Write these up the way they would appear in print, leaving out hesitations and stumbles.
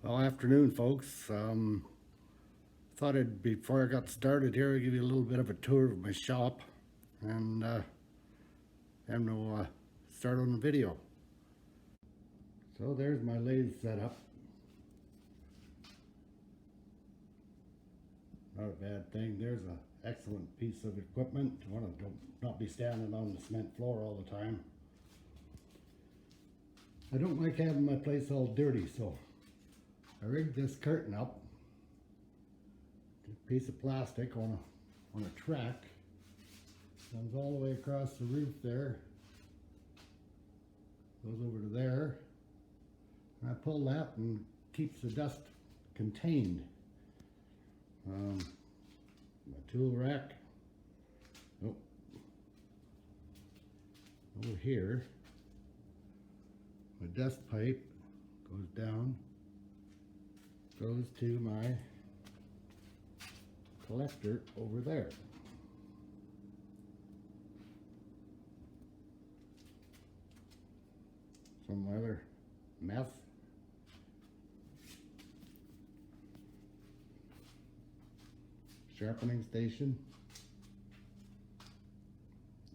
Well, afternoon, folks. Thought before I got started here, I'd give you a little bit of a tour of my shop, and start on the video. So there's my lathe setup. Not a bad thing. There's an excellent piece of equipment. I want to not be standing on the cement floor all the time. I don't like having my place all dirty, so I rigged this curtain up. A piece of plastic on a track. Comes all the way across the roof there. Goes over to there. And I pull that and keeps the dust contained. My tool rack. Oh. Over here. My dust pipe goes down. Goes to my collector over there. Some other mess. Sharpening station.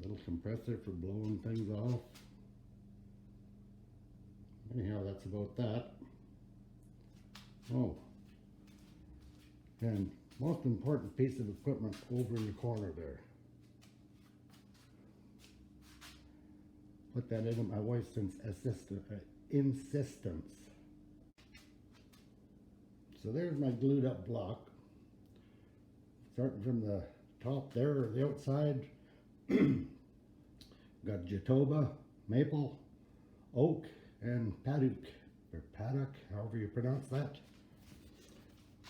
Little compressor for blowing things off. Anyhow, that's about that. Oh, and most important piece of equipment over in the corner there. Put that in my wife's insistence. So there's my glued up block. Starting from the top there, or the outside, got Jatoba, maple, oak, and paddock, or paddock, however you pronounce that.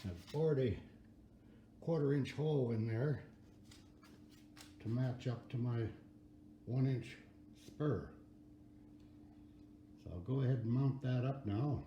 I've bored a 1/4 inch hole in there to match up to my 1-inch spur. So I'll go ahead and mount that up now.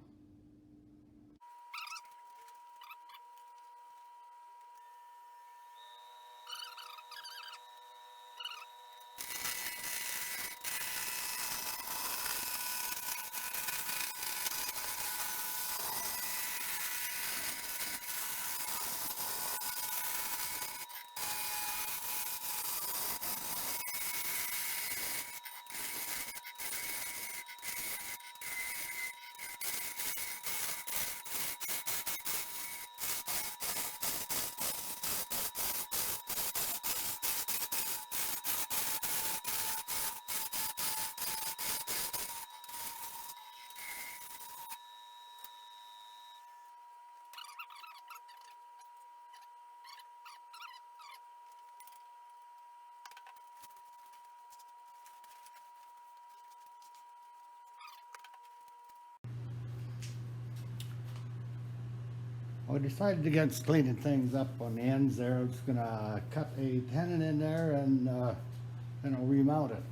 I decided against cleaning things up on the ends there. I'm just gonna cut a tenon in there and then I'll remount it.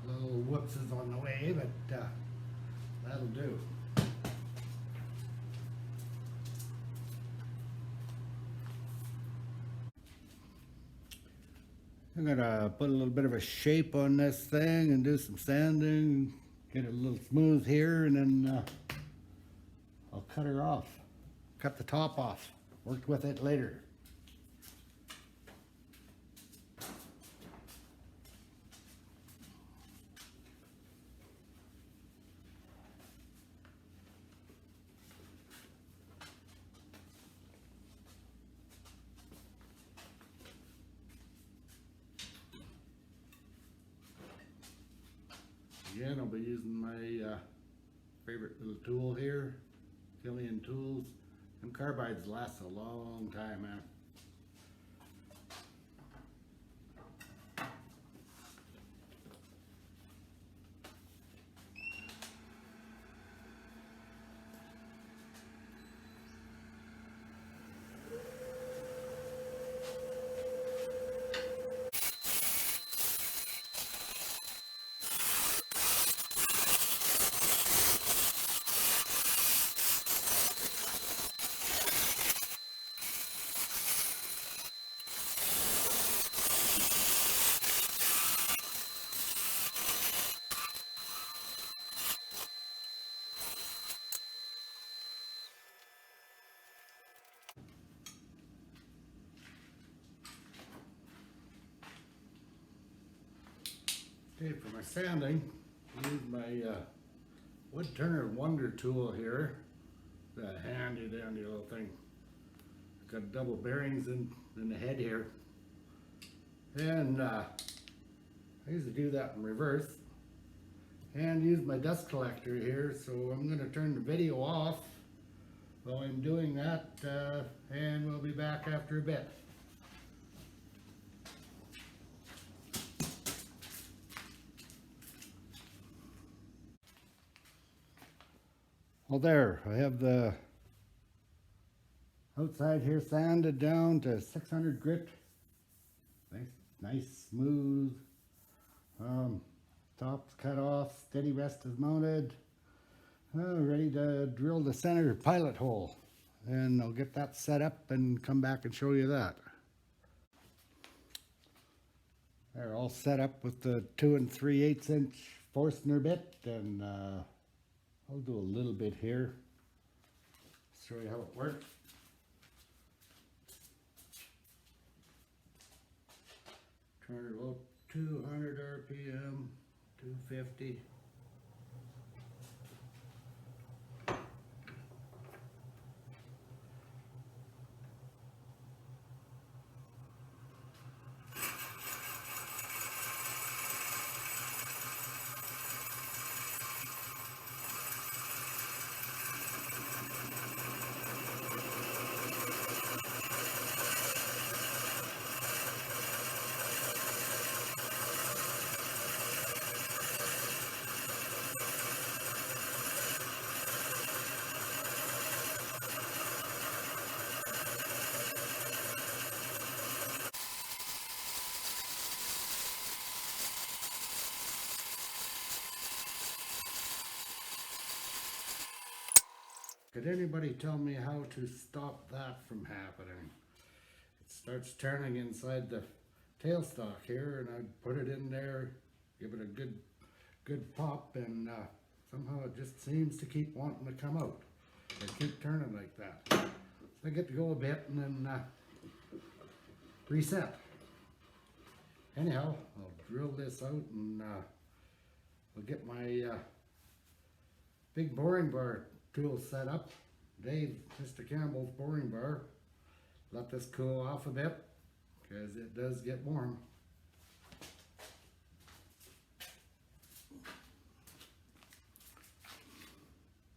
Little whoopses on the way, but that'll do. I'm gonna put a little bit of a shape on this thing and do some sanding, get it a little smooth here, and then I'll cut her off. Cut the top off. Worked with it later. Again, I'll be using my favorite little tool here, Glen tools. Them carbides last a long time, man. Okay, for my sanding, I use my Wood Turner Wonder tool here. That handy dandy little thing. Got double bearings in the head here. And I used to do that in reverse. And use my dust collector here, so I'm going to turn the video off while I'm doing that, and we'll be back after a bit. Well, there, I have the outside here sanded down to 600 grit. Nice, smooth. Top's cut off, steady rest is mounted. Ready to drill the center pilot hole. And I'll get that set up and come back and show you that. They're all set up with the 2 3/8 inch Forstner bit, and I'll do a little bit here, show you how it works. Turn it about 200 RPM, 250. Could anybody tell me how to stop that from happening? It starts turning inside the tailstock here, and I'd put it in there, give it a good pop, and somehow it just seems to keep wanting to come out. They keep turning like that. So I get to go a bit and then reset. Anyhow, I'll drill this out, and I'll get my big boring bar tool set up. Dave, Mr. Campbell's boring bar. Let this cool off a bit, because it does get warm.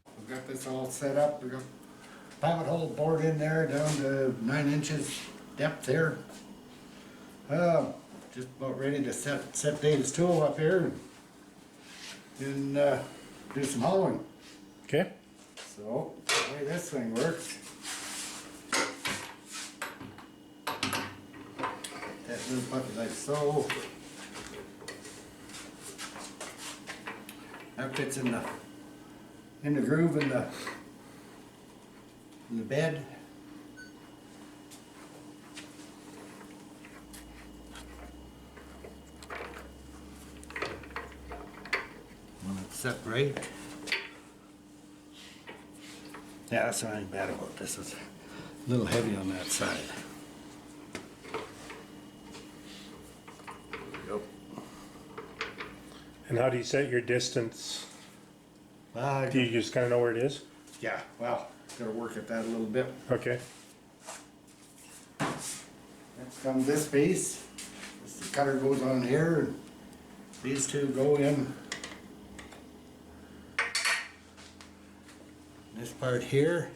I've got this all set up. We've got pilot hole bored in there down to 9 inches depth here. Just about ready to set Dave's tool up here and do some hollowing. Okay. So, the way this thing works, that little puppy like so. That fits in the groove in the bed. When it's set right. Yeah, that's not anything bad about this. It's a little heavy on that side. There we go. And how do you set your distance? Do you just kind of know where it is? Yeah, well, gotta work at that a little bit. Okay. Next comes this piece. The cutter goes on here, and these two go in this part here.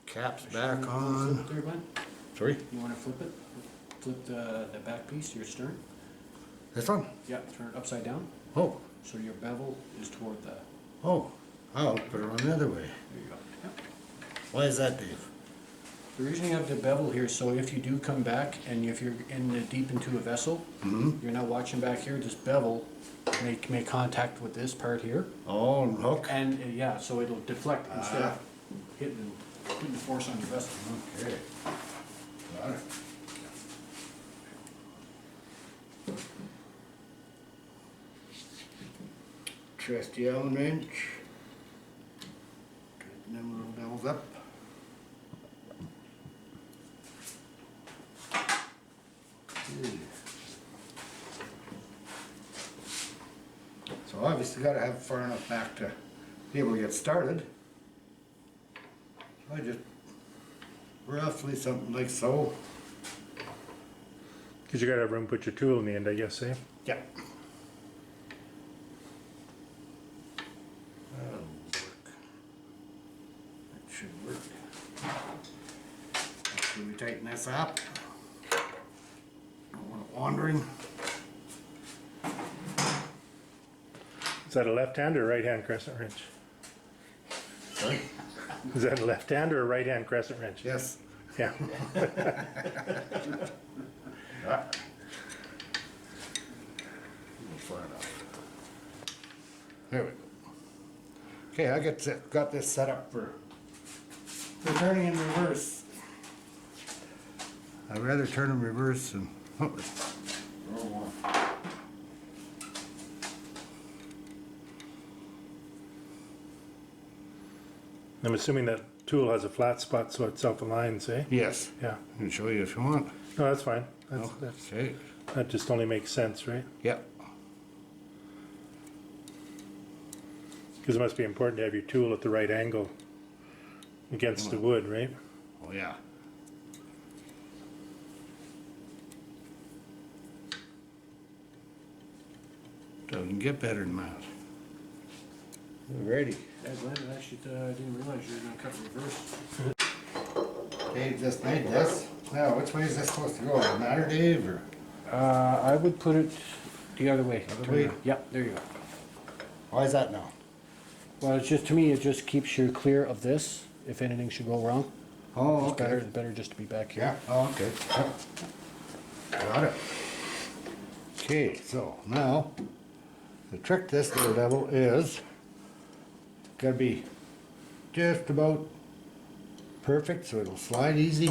Caps back on. Flip it there, Glenn? Sorry? You want to flip it? Flip the back piece, your stern? This one? Yeah, turn it upside down. Oh, So your bevel is toward the, oh, I'll put it on the other way. there you go. Yep. Why is that, Dave? The reason you have the bevel here, so if you do come back and if you're deep into a vessel, you're not watching back here, this bevel may contact with this part here. Oh, and hook. And yeah, so it'll deflect instead of hitting the force on your vessel. Okay. Got it. Trusty Allen wrench. Tighten them little bells up. Okay. So obviously gotta have far enough back to be able to get started. I just roughly something like so. Because you got to have room to put your tool in the end, I guess, eh? Yeah. That'll work. That should work. Should we tighten this up? Don't want it wandering. Is that a left hand or a right hand crescent wrench? Sorry? Is that a left hand or a right hand crescent wrench? Yes. Yeah. Far enough. There we go. Okay, I got this set up for turning in reverse. I'd rather turn in reverse than. Oh, I'm assuming that tool has a flat spot so it self-aligns, eh? yes. Yeah. I can show you if you want. No, that's fine. Okay. That just only makes sense, right? Yep. Because it must be important to have your tool at the right angle against the wood, right? Oh yeah. Doesn't get better than that. Ready. Yeah, Glenn, I actually didn't realize you were going to cut reverse. Dave just made this. Now, which way is this supposed to go? Does it matter, Dave, or? I would put it the other way. Other Turn way? around. Yep, there you go. Why is that now? Well, it's just, to me, it just keeps you clear of this, if anything should go wrong. Oh, It's better just to be back here. Yeah, oh, okay. Yep. Got it. Okay, so now, the trick to this little devil is, gotta be just about perfect so it'll slide easy.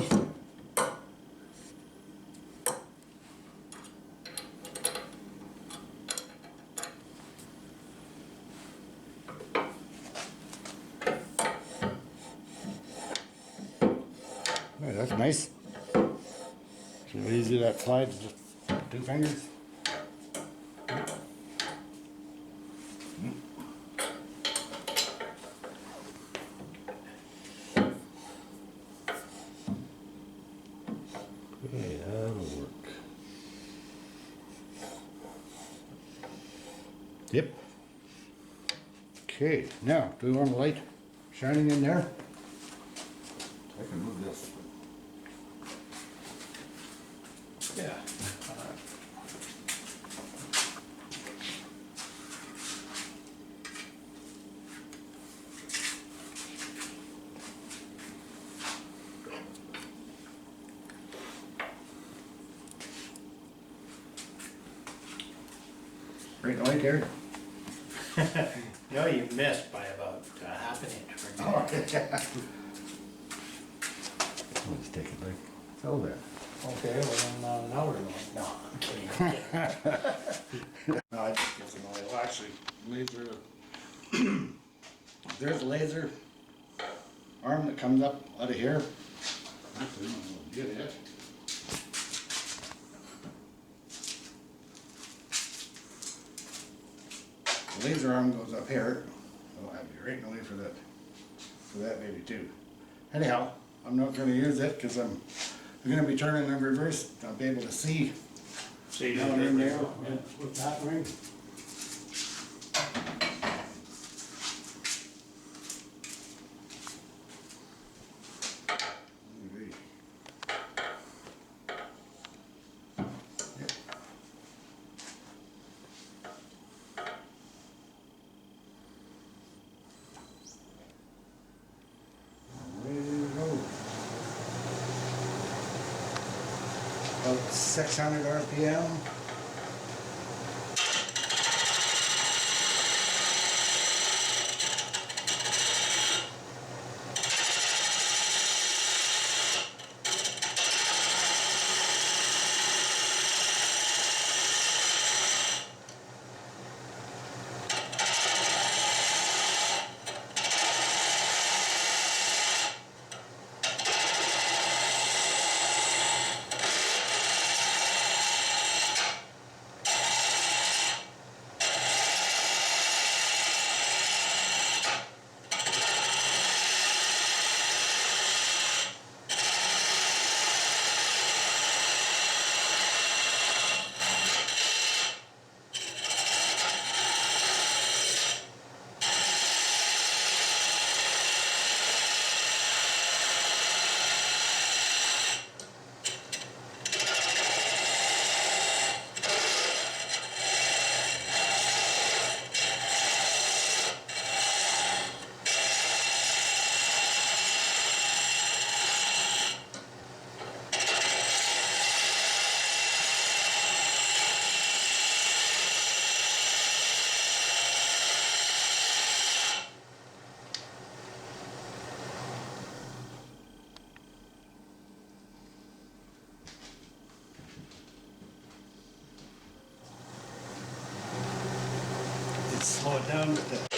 Hey, that's nice. See how easy that slides, just 2 fingers. Okay, that'll work. Yep. Okay, now, do we want the light shining in there? I can move this. Yeah. Right in the white there? No, you missed by about half an inch. Oh, yeah. Let's take it like so there. Okay, well then, now we're going. No, I'm kidding. No, I just get some oil. Actually, laser. There's a laser arm that comes up out of here. Actually, I'll get it. The laser arm goes up here. I'll have you right in the way for that baby too. Anyhow, I'm not going to use it because I'm going to be turning in reverse. I'll be able to see See down in there with that ring. About 600 RPM. Slow it down with that.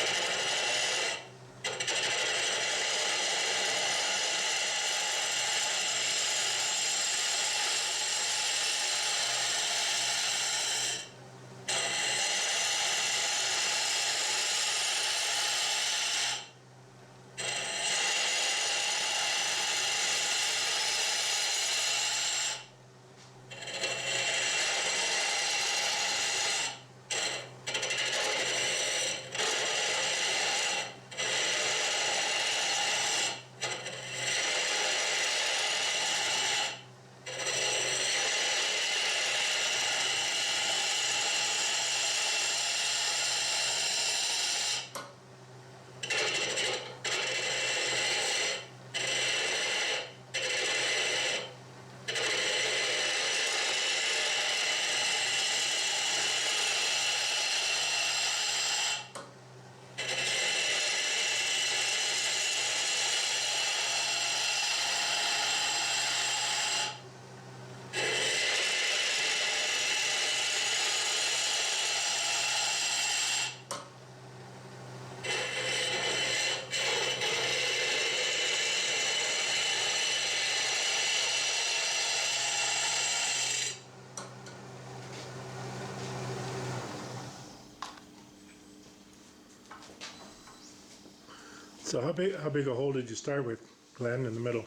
So how big a hole did you start with, Glenn, in the middle?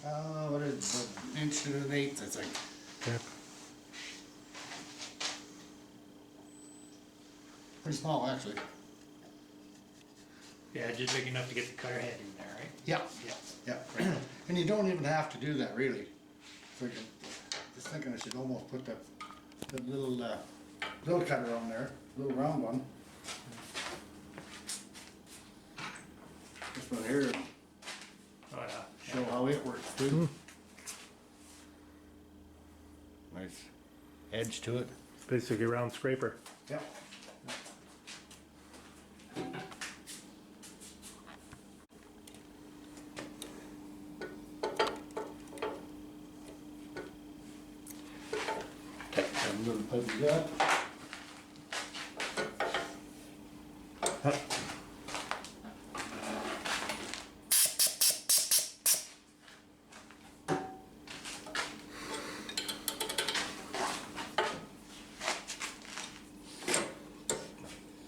What is it? An inch and an eighth, I think. Yeah. Pretty small, actually. Yeah, just big enough to get the cutter head in there, right? Yeah, yeah. Right. And you don't even have to do that, really. So you, just thinking I should almost put the little cutter on there, little round one. This one here, Oh, yeah. show how it works too. Nice edge to it. Basically a round scraper. Yep. I'm gonna put that.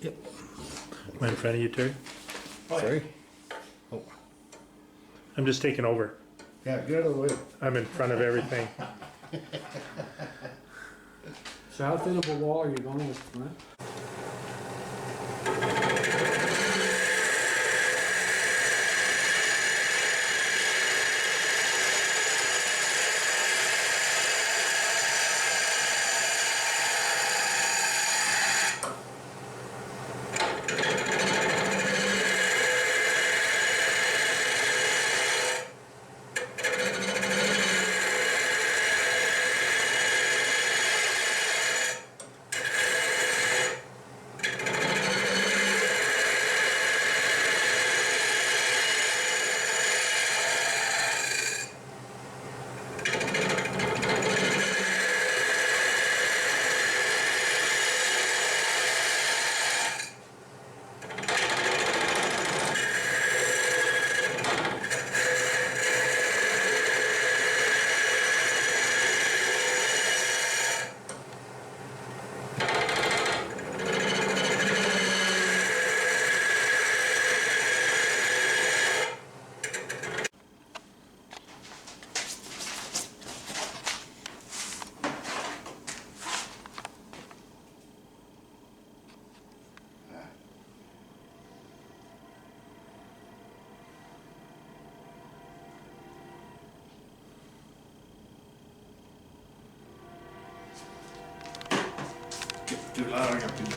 Yep. Am I in front of you, Terry? Sorry? Oh, I'm just taking over. yeah, get out of the way. I'm in front of everything. So how thin of a wall are you going with, Glen? Too loud, I got to.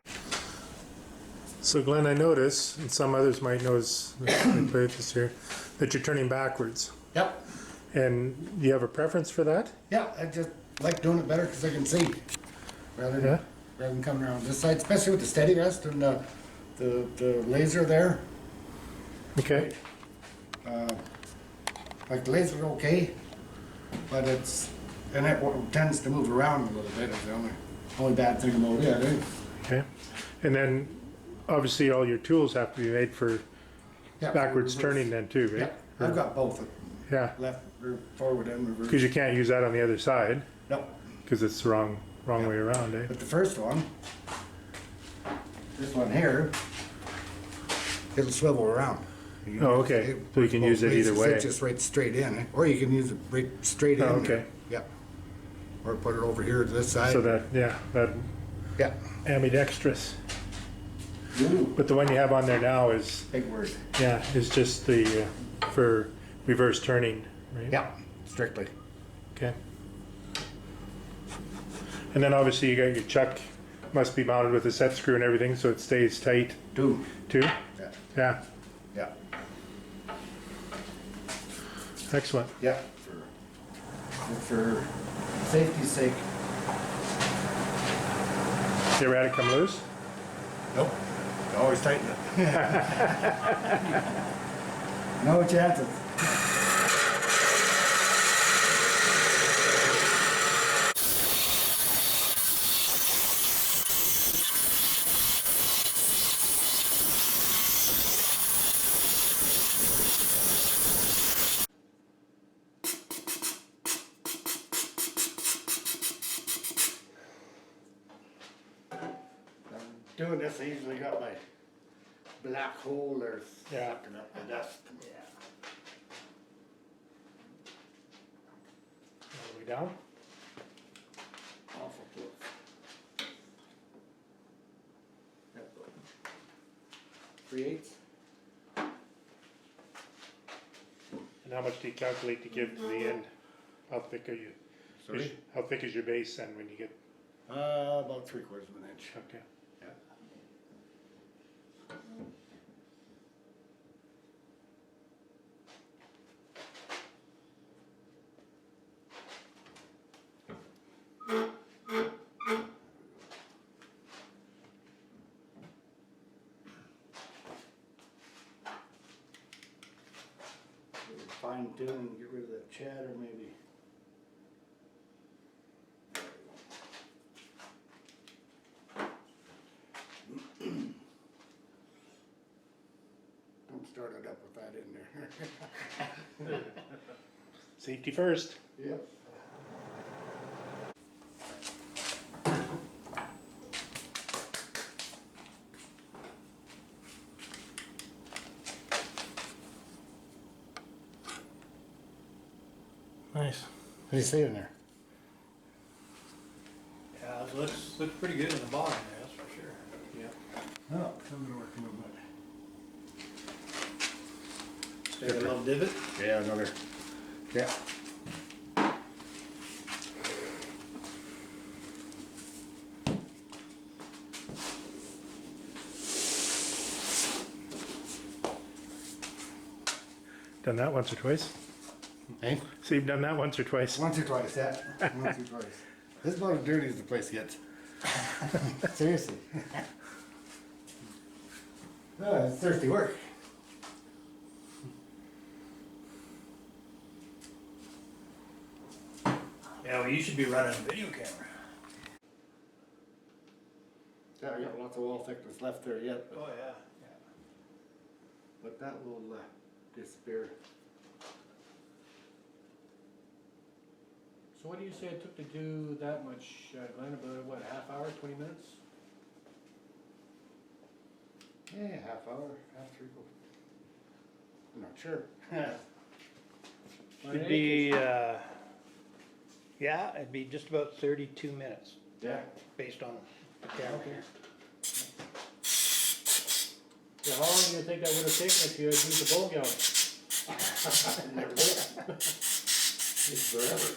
So Glenn, I notice, and some others might notice, I put this here, that you're turning backwards. Yep, And do you have a preference for that? yeah, I just like doing it better because I can see. Rather Yeah. than coming around this side, especially with the steady rest and the laser there. Okay. Like the laser's okay, but it's, and it tends to move around a little bit, is the only bad thing about it, eh? Okay. And then obviously all your tools have to be made for Yeah, backwards reverse. turning then too, Yeah, right? I've got both, Yeah. left, or forward and reverse. Because you can't use that on the other side No, because it's the wrong Yeah. way around, eh? but the first one, this one here, it'll swivel around. You Oh, okay. it So you can both use it ways. either It's way. just right straight in, eh? Or you can use it right straight in. Oh, there. okay. Yep. Or put it over here to this side. So that, yeah, that Yeah. ambidextrous. Ooh, But the one you have on there now is, big word. yeah, is just the, for reverse turning, right? Yeah, strictly. Okay. And then obviously you got your chuck, must be mounted with a set screw and everything, so it stays tight Two. too? Yeah. Yeah, Yeah. excellent. Yeah. For safety's sake. You ever had it come loose? Nope. Always tighten it. No chances. Doing this, I usually got my black hole there Yeah. sucking up the dust. All the way down? Awful close. Yep. 3/8. And how much do you calculate to give to the end? How thick are you? Sorry? How thick is your base then when you get, About 3/4 of an inch. okay. Yeah. Fine tune and get rid of that chatter maybe. Don't start it up with that in there. Safety first. Yep. Nice. What do you see in there? Yeah, it looks pretty good in the bottom there, that's for sure. Yeah. Oh, I'm gonna work a little bit. Take a little divot. Yeah, another. Yeah. Done that once or twice? Hey? So you've done that once or twice? Once or twice, yeah. Once or twice. This is about as dirty as the place gets. Seriously. It's thirsty work. Yeah, well, you should be running a video camera. Yeah, I got lots of wall thickness left there yet, Oh, yeah. but that will disappear. So what do you say it took to do that much, Glenn? About what, a half hour, 20 minutes? Yeah, half hour, half 3/4. I'm not sure. Should be, yeah, it'd be just about 32 minutes, Yeah. based on the camera here. Yeah, how long do you think that would have taken if you had used the bulb gown? Never did. It's forever.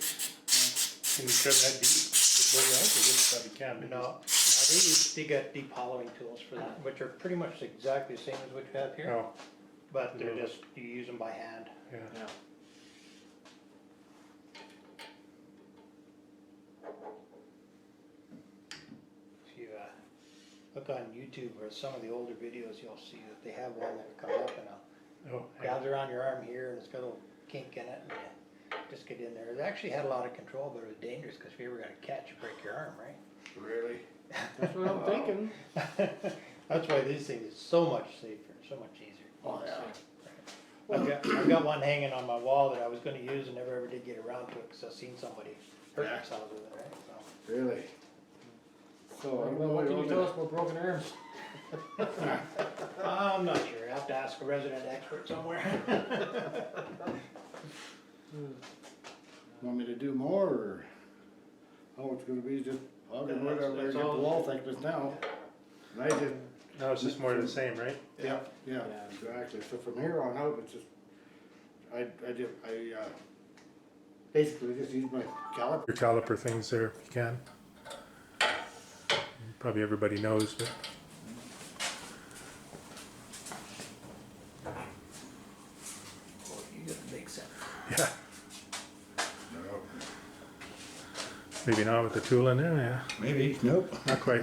Can you trim that deep? Before you out, or just probably can? No, they got deep hollowing tools for that, which are pretty much exactly the same as what you have here, Oh, but they're Yeah. just, you use them by hand. yeah. Yeah. If you look on YouTube or some of the older videos, you'll see that they have one that comes up and Oh, grabs around your arm here and it's got a little kink in it and you just get in there. It actually had a lot of control, but it was dangerous because if you ever got a catch, you break your arm, right? Really? That's what I'm thinking. That's why these things is so much safer, so much easier. Oh, yeah. I've got one hanging on my wall that I was gonna use and never ever did get around to it because I've seen somebody hurt Yeah. themselves with it, right? So. Really? So, I don't know What can you what tell us about broken arms? I'm not sure, I have to ask a resident expert somewhere. Want me to do more, or how it's gonna be, just, I'll get rid of it, That's get the all. wall thickness now. And I just, No, it's just more of the same, right? yeah, yeah, Yeah. exactly, so from here on out, it's just, I basically just use my caliper. Your caliper things there, if you can. Probably everybody knows, but Well, you got a big set. yeah, maybe not with the tool in there, yeah, Maybe, nope. not quite.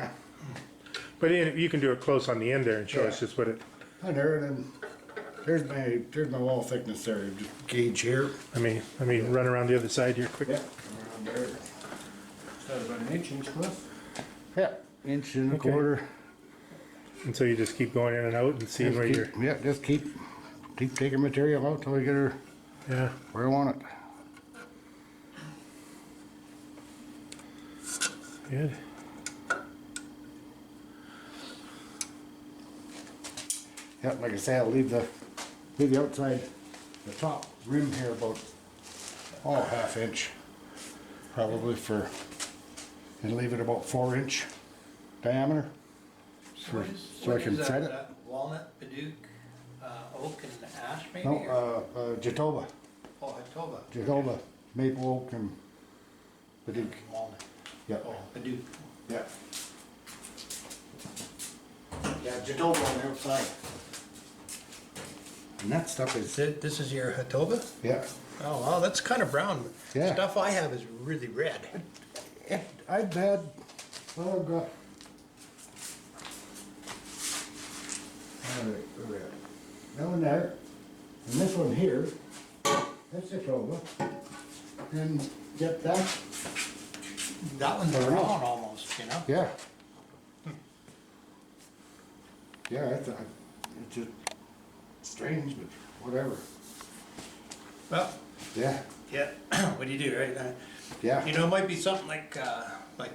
But you can do it close on the end there and show us just what it, And there, and then, there's my wall thickness there, just gauge here. let me run around the other side here quick. Yeah. Around there. Is that about an inch, Cliff? Yeah, inch and a Okay. quarter. And so you just keep going in and out and seeing Just where keep- you're, Yeah, just keep taking material out till I get her yeah, where I want it. good. Yeah, like I say, I'll leave the outside, the top rim here about, half inch. Probably and leave it about 4-inch diameter. So I can set it. Walnut, Paduke, oak and ash maybe? No, Jatoba, Oh, Hatoba. Jatoba, maple oak and Paduke. Walnut, Yeah, oh, Paduke. yeah. Yeah, Jatoba on the outside. And that stuff is, This is your Hatoba? yeah. Oh, wow, that's kind of brown. Yeah. Stuff I have is really red. I've had, well, I've got. Alright, where we at? That one there, and this one here, that's it over. And get that, That one's brown almost, you know? yeah. Yeah, I thought, it's just strange, but whatever. Well, Yeah, yeah, what do you do, right? yeah. You know, it might be something like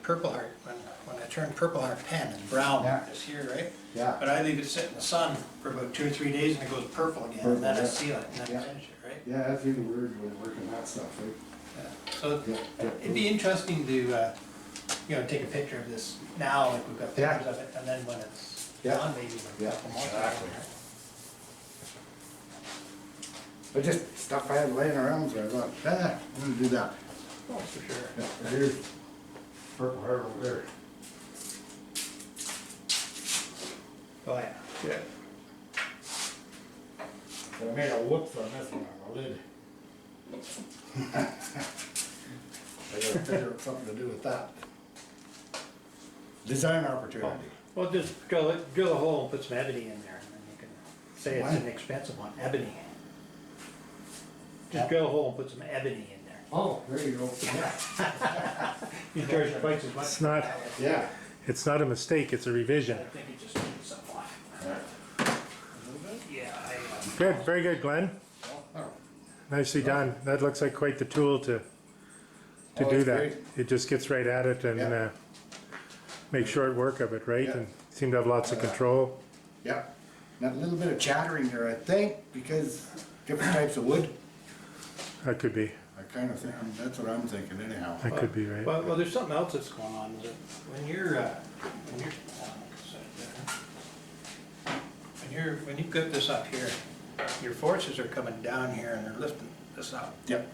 Purple Heart, when I turn Purple Heart pen, it's brown, Yeah. it's here, right? Yeah. But I leave it sit in the sun for about 2 or 3 days and it goes purple again, Purple, and then I yeah. seal it, and then I Yeah. finish it, right? Yeah, that's really weird when working that stuff, right? Yeah. So Yeah, yeah. it'd be interesting to, you know, take a picture of this now, like we've got Yeah. pictures of it, and then when it's Yeah. done, maybe in a Yeah, couple months. exactly. But just stuff I had laying around, so I thought, I'm gonna do that. Oh, for sure. Yeah, here's Purple Heart over there. Oh, yeah. Yeah. But I made a whoops on this one on the lid. I gotta figure out something to do with that. Design opportunity. Well, just drill a hole and put some ebony in there, and then you can say it's an expensive one, ebony. Just drill a hole and put some ebony in there. Oh, there you go. Yeah. You charge twice as much. It's not, Yeah. it's not a mistake, it's a revision. I think it just needs some off. Yeah, Good, very good, Glenn. Oh, Nicely done. That looks like quite the tool to Oh, do that's that. great. It just gets right at it and Yeah. make short work of it, right? Yeah. And seem to have lots of control. yeah. That little bit of chattering there, I think, because different types of wood. That could be, I kind of think, that's what I'm thinking anyhow. that could be right. well, there's something else that's going on, is that when you've got this up here, your forces are coming down here and they're lifting this up. Yep,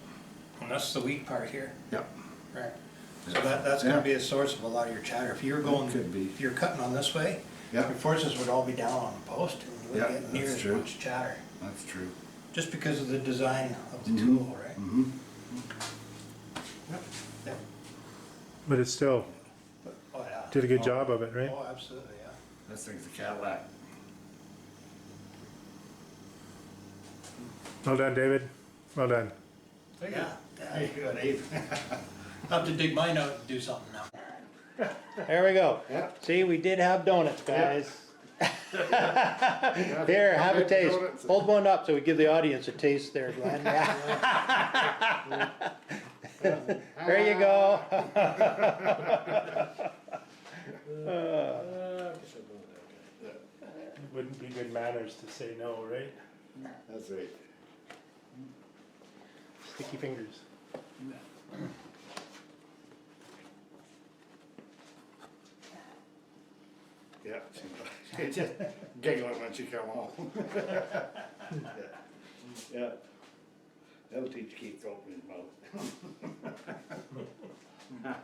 And that's the weak part here, yep. right? So that's gonna Yeah. be a source of a lot of your chatter. If you're going, Could be. if you're cutting on this way, Yeah. your forces would all be down on the post and you wouldn't Yeah, get near that's as true. much chatter. That's true. Just because of the design of the Mhm. tool, right? Mm-hmm. Yep. Yep. But it still Oh, yeah. did a good job of it, right? Oh, absolutely, yeah. This thing's a Cadillac. Well done, David. Well done. Yeah, Hey, good, Abe. I'll have to dig mine out and do something now. There we go. Yeah. See, we did have donuts, guys. Here, have a taste. Donuts. Hold one up so we give the audience a taste there, Glenn. There you go. It wouldn't be good manners to say no, right? That's right. Sticky fingers. Yeah, she just giggling when she come home. Yeah. That'll teach Keith to open his mouth.